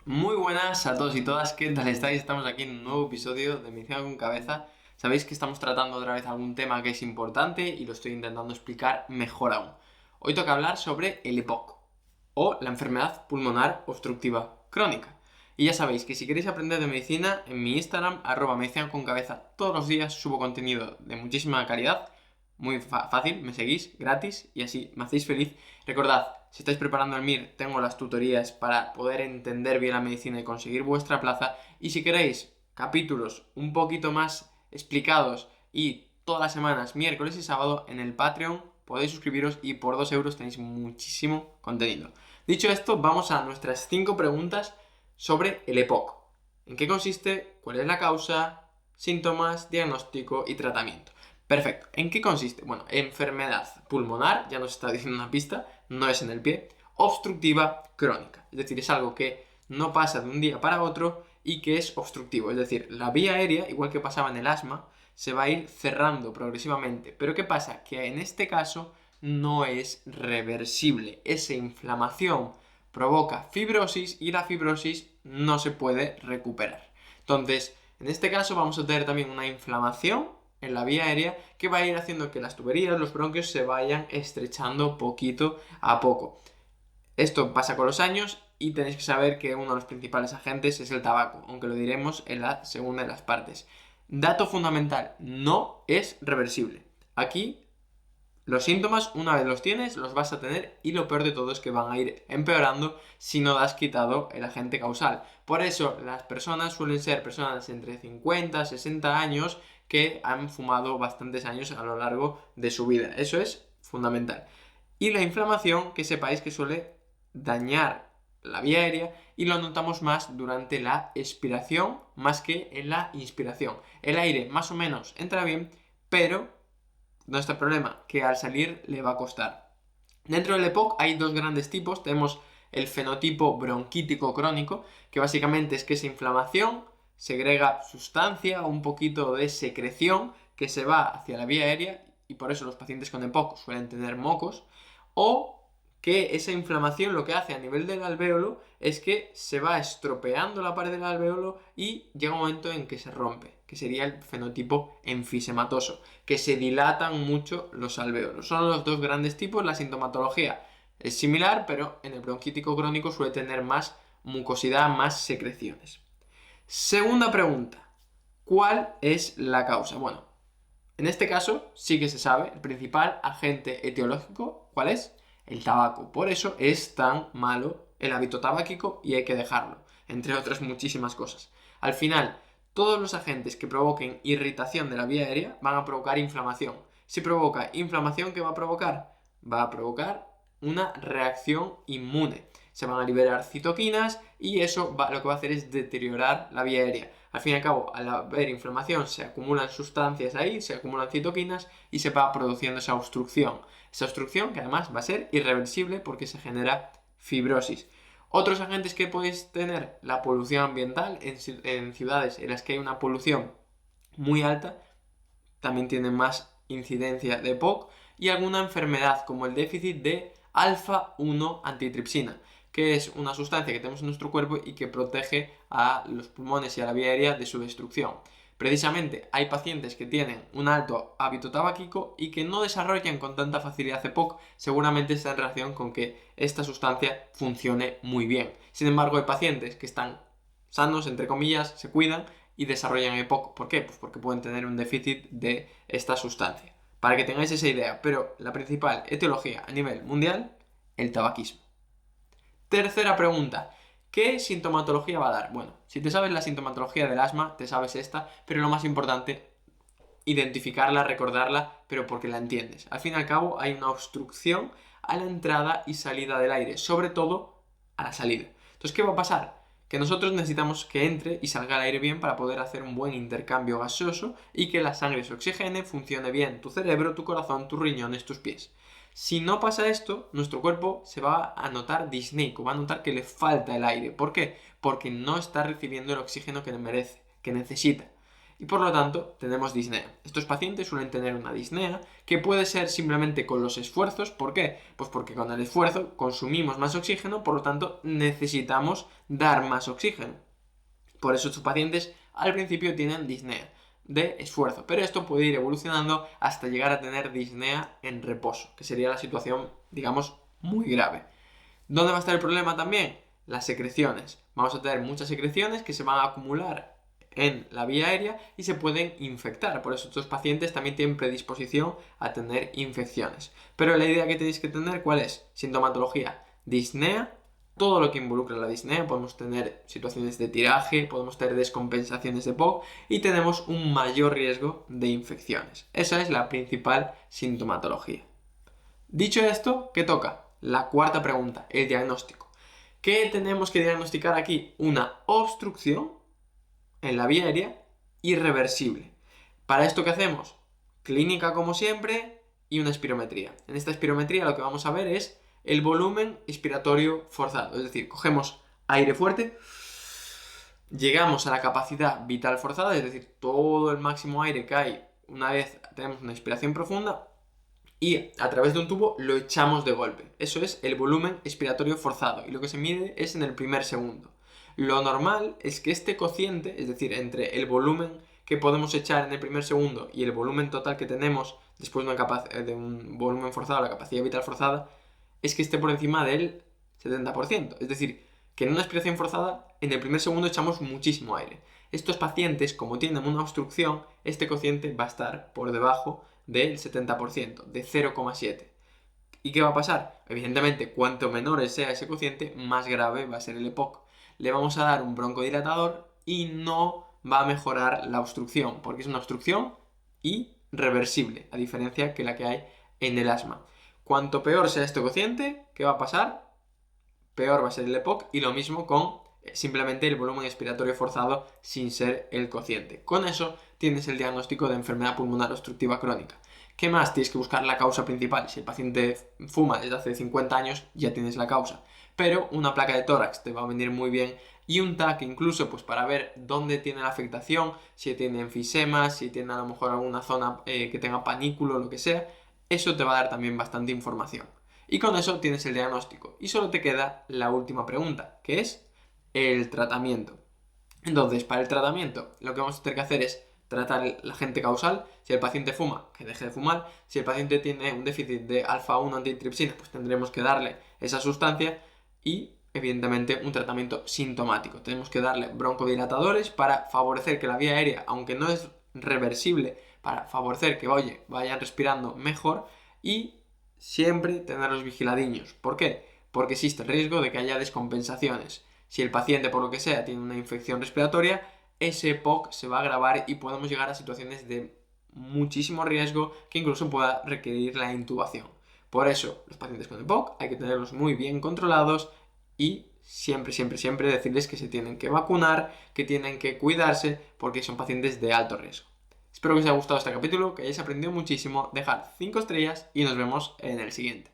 Muy buenas a todos y todas, ¿qué tal estáis? Estamos aquí en un nuevo episodio de Medicina con Cabeza. Sabéis que estamos tratando otra vez algún tema que es importante y lo estoy intentando explicar mejor aún. Hoy toca hablar sobre el EPOC, o la enfermedad pulmonar obstructiva crónica. Y ya sabéis que si queréis aprender de medicina, en mi Instagram, medicina con cabeza, todos los días subo contenido de muchísima calidad. Muy fácil, me seguís gratis y así me hacéis feliz. Recordad, si estáis preparando el MIR, tengo las tutorías para poder entender bien la medicina y conseguir vuestra plaza. Y si queréis capítulos un poquito más explicados y todas las semanas, miércoles y sábado, en el Patreon podéis suscribiros y por 2 euros tenéis muchísimo contenido. Dicho esto, vamos a nuestras 5 preguntas sobre el EPOC. ¿En qué consiste? ¿Cuál es la causa? Síntomas, diagnóstico y tratamiento. Perfecto. ¿En qué consiste? Bueno, enfermedad pulmonar, ya nos está diciendo una pista, no es en el pie, obstructiva crónica. Es decir, es algo que no pasa de un día para otro y que es obstructivo. Es decir, la vía aérea, igual que pasaba en el asma, se va a ir cerrando progresivamente. Pero ¿qué pasa? Que en este caso no es reversible. Esa inflamación provoca fibrosis y la fibrosis no se puede recuperar. Entonces, en este caso vamos a tener también una inflamación en la vía aérea que va a ir haciendo que las tuberías, los bronquios se vayan estrechando poquito a poco. Esto pasa con los años y tenéis que saber que uno de los principales agentes es el tabaco, aunque lo diremos en la segunda de las partes. Dato fundamental, no es reversible. Aquí los síntomas, una vez los tienes, los vas a tener y lo peor de todo es que van a ir empeorando si no has quitado el agente causal. Por eso las personas suelen ser personas entre 50 y 60 años que han fumado bastantes años a lo largo de su vida. Eso es fundamental. Y la inflamación, que sepáis que suele dañar la vía aérea y lo notamos más durante la expiración más que en la inspiración. El aire más o menos entra bien, pero no está el problema, que al salir le va a costar. Dentro del EPOC hay dos grandes tipos. Tenemos el fenotipo bronquítico crónico, que básicamente es que esa inflamación segrega sustancia, un poquito de secreción que se va hacia la vía aérea y por eso los pacientes con EPOC suelen tener mocos, o que esa inflamación lo que hace a nivel del alvéolo es que se va estropeando la pared del alvéolo y llega un momento en que se rompe, que sería el fenotipo enfisematoso, que se dilatan mucho los alvéolos. Son los dos grandes tipos. La sintomatología es similar, pero en el bronquítico crónico suele tener más mucosidad, más secreciones. Segunda pregunta, ¿cuál es la causa? Bueno, en este caso sí que se sabe, el principal agente etiológico, ¿cuál es? El tabaco. Por eso es tan malo el hábito tabáquico y hay que dejarlo, entre otras muchísimas cosas. Al final, todos los agentes que provoquen irritación de la vía aérea van a provocar inflamación. Si provoca inflamación, ¿qué va a provocar? Va a provocar una reacción inmune. Se van a liberar citoquinas y eso lo que va a hacer es deteriorar la vía aérea. Al fin y al cabo, al haber inflamación, se acumulan sustancias ahí, se acumulan citoquinas y se va produciendo esa obstrucción. Esa obstrucción que además va a ser irreversible porque se genera fibrosis. Otros agentes que podéis tener, la polución ambiental en ciudades en las que hay una polución muy alta, también tienen más incidencia de POC y alguna enfermedad como el déficit de alfa-1 antitripsina, que es una sustancia que tenemos en nuestro cuerpo y que protege a los pulmones y a la vía aérea de su destrucción. Precisamente hay pacientes que tienen un alto hábito tabáquico y que no desarrollan con tanta facilidad EPOC, seguramente está en relación con que esta sustancia funcione muy bien. Sin embargo, hay pacientes que están sanos, entre comillas, se cuidan y desarrollan EPOC. ¿Por qué? Pues porque pueden tener un déficit de esta sustancia. Para que tengáis esa idea, pero la principal etiología a nivel mundial, el tabaquismo. Tercera pregunta, ¿qué sintomatología va a dar? Bueno, si te sabes la sintomatología del asma, te sabes esta, pero lo más importante, identificarla, recordarla, pero porque la entiendes. Al fin y al cabo, hay una obstrucción a la entrada y salida del aire, sobre todo a la salida. Entonces, ¿qué va a pasar? Que nosotros necesitamos que entre y salga el aire bien para poder hacer un buen intercambio gaseoso y que la sangre se oxigene, funcione bien tu cerebro, tu corazón, tus riñones, tus pies. Si no pasa esto, nuestro cuerpo se va a notar disneico, va a notar que le falta el aire. ¿Por qué? Porque no está recibiendo el oxígeno que merece, que necesita. y por lo tanto tenemos disnea. Estos pacientes suelen tener una disnea que puede ser simplemente con los esfuerzos. ¿Por qué? Pues porque con el esfuerzo consumimos más oxígeno, por lo tanto necesitamos dar más oxígeno. Por eso estos pacientes al principio tienen disnea de esfuerzo, pero esto puede ir evolucionando hasta llegar a tener disnea en reposo, que sería la situación, digamos, muy grave. ¿Dónde va a estar el problema también? Las secreciones. Vamos a tener muchas secreciones que se van a acumular en la vía aérea y se pueden infectar. Por eso estos pacientes también tienen predisposición a tener infecciones. Pero la idea que tenéis que tener, ¿cuál es? Sintomatología: disnea. Todo lo que involucra la disnea, podemos tener situaciones de tiraje, podemos tener descompensaciones de POC y tenemos un mayor riesgo de infecciones. Esa es la principal sintomatología. Dicho esto, ¿qué toca? La cuarta pregunta, el diagnóstico. ¿Qué tenemos que diagnosticar aquí? Una obstrucción en la vía aérea irreversible. ¿Para esto qué hacemos? Clínica como siempre y una espirometría. En esta espirometría lo que vamos a ver es el volumen expiratorio forzado. Es decir, cogemos aire fuerte, llegamos a la capacidad vital forzada, es decir, todo el máximo aire que hay una vez tenemos una inspiración profunda, y a través de un tubo lo echamos de golpe. Eso es el volumen expiratorio forzado y lo que se mide es en el primer segundo. Lo normal es que este cociente, es decir, entre el volumen que podemos echar en el primer segundo y el volumen total que tenemos después de un volumen forzado, la capacidad vital forzada, es que esté por encima del 70%. Es decir, que en una expiración forzada, en el primer segundo echamos muchísimo aire. Estos pacientes, como tienen una obstrucción, este cociente va a estar por debajo del 70%, de 0,7. ¿Y qué va a pasar? Evidentemente, cuanto menor sea ese cociente, más grave va a ser el EPOC. Le vamos a dar un broncodilatador y no va a mejorar la obstrucción, porque es una obstrucción irreversible, a diferencia que la que hay en el asma. Cuanto peor sea este cociente, ¿qué va a pasar? Peor va a ser el EPOC y lo mismo con simplemente el volumen expiratorio forzado sin ser el cociente. Con eso tienes el diagnóstico de enfermedad pulmonar obstructiva crónica. ¿Qué más? Tienes que buscar la causa principal. Si el paciente fuma desde hace 50 años, ya tienes la causa. Pero una placa de tórax te va a venir muy bien y un TAC incluso pues para ver dónde tiene la afectación, si tiene enfisema, si tiene a lo mejor alguna zona que tenga panículo o lo que sea. Eso te va a dar también bastante información. Y con eso tienes el diagnóstico. Y solo te queda la última pregunta, que es el tratamiento. Entonces, para el tratamiento, lo que vamos a tener que hacer es tratar el agente causal. Si el paciente fuma, que deje de fumar. Si el paciente tiene un déficit de alfa-1 antitripsina, pues tendremos que darle esa sustancia. Y, evidentemente, un tratamiento sintomático. Tenemos que darle broncodilatadores para favorecer que la vía aérea, aunque no es reversible, para favorecer que, vayan respirando mejor y siempre tenerlos vigiladiños. ¿Por qué? Porque existe el riesgo de que haya descompensaciones. Si el paciente, por lo que sea, tiene una infección respiratoria, ese POC se va a agravar y podemos llegar a situaciones de muchísimo riesgo que incluso pueda requerir la intubación. Por eso, los pacientes con EPOC hay que tenerlos muy bien controlados y siempre decirles que se tienen que vacunar, que tienen que cuidarse, porque son pacientes de alto riesgo. Espero que os haya gustado este capítulo, que hayáis aprendido muchísimo. Dejad 5 estrellas y nos vemos en el siguiente.